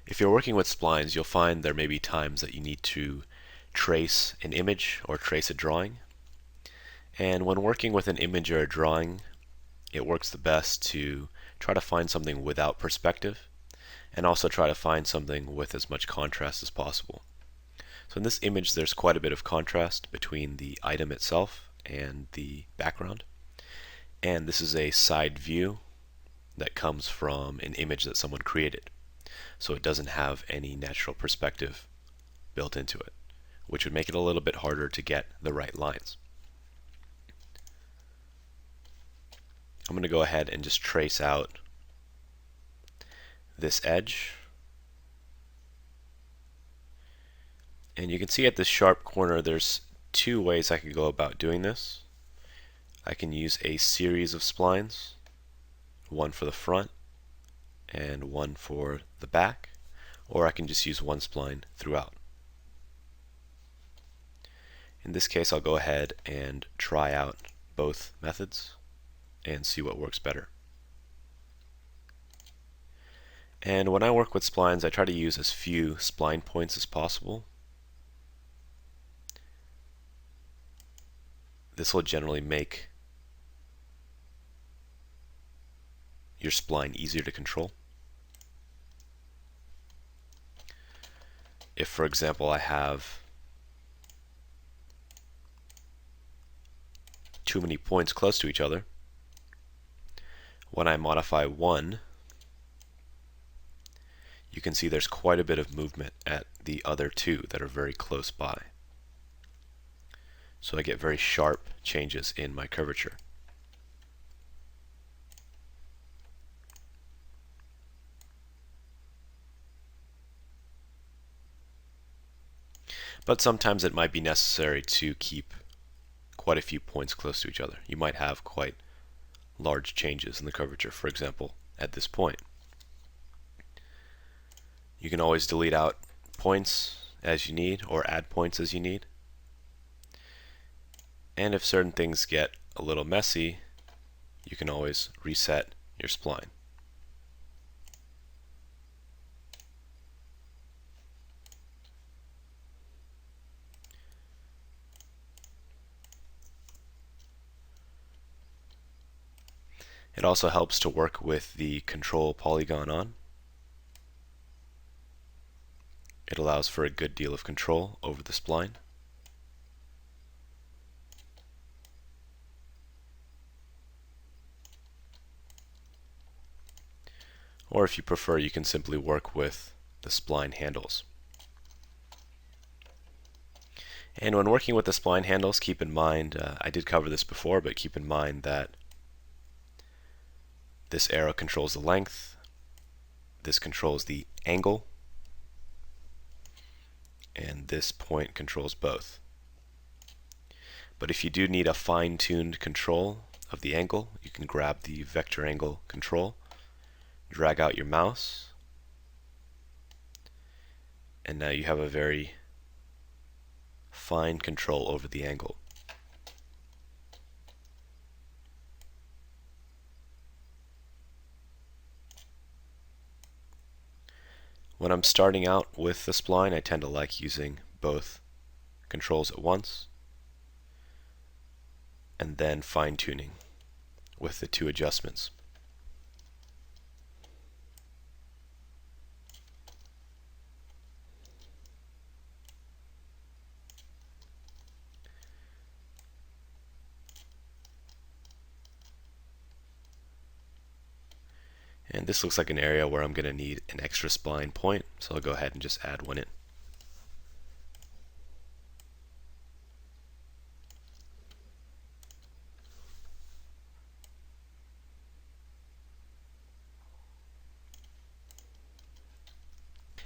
If you're working with splines, you'll find there may be times that you need to trace an image or trace a drawing. And when working with an image or a drawing, it works the best to try to find something without perspective and also try to find something with as much contrast as possible. So in this image, there's quite a bit of contrast between the item itself and the background. And this is a side view that comes from an image that someone created. So it doesn't have any natural perspective built into it, which would make it a little bit harder to get the right lines. I'm going to go ahead and just trace out this edge. And you can see at this sharp corner there's two ways I could go about doing this. I can use a series of splines, one for the front and one for the back, or I can just use one spline throughout. In this case, I'll go ahead and try out both methods and see what works better. And when I work with splines, I try to use as few spline points as possible. This will generally make your spline easier to control. If, for example, I have too many points close to each other, when I modify one, you can see there's quite a bit of movement at the other two that are very close by. So I get very sharp changes in my curvature. But sometimes it might be necessary to keep quite a few points close to each other. You might have quite large changes in the curvature, for example, at this point. You can always delete out points as you need or add points as you need. And if certain things get a little messy, you can always reset your spline. It also helps to work with the control polygon on. It allows for a good deal of control over the spline. Or if you prefer, you can simply work with the spline handles. And when working with the spline handles, keep in mind, I did cover this before, but keep in mind that this arrow controls the length, this controls the angle, and this point controls both. But if you do need a fine-tuned control of the angle, you can grab the vector angle control, drag out your mouse, and now you have a very fine control over the angle. When I'm starting out with the spline, I tend to like using both controls at once and then fine-tuning with the two adjustments. And this looks like an area where I'm going to need an extra spline point, so I'll go ahead and just add one in.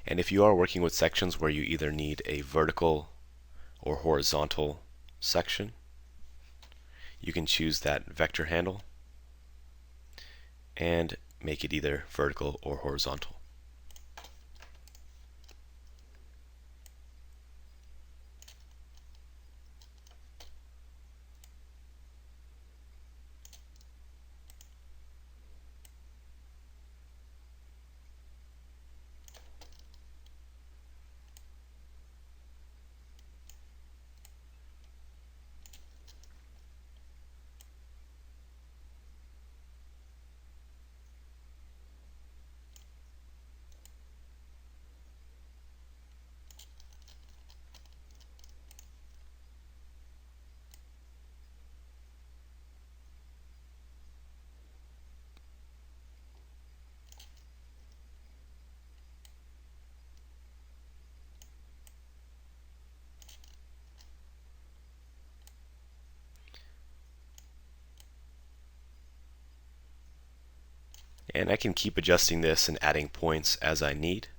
And if you are working with sections where you either need a vertical or horizontal section, you can choose that vector handle and make it either vertical or horizontal. And I can keep adjusting this and adding points as I need.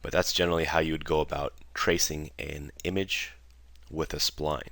But that's generally how you would go about tracing an image with a spline.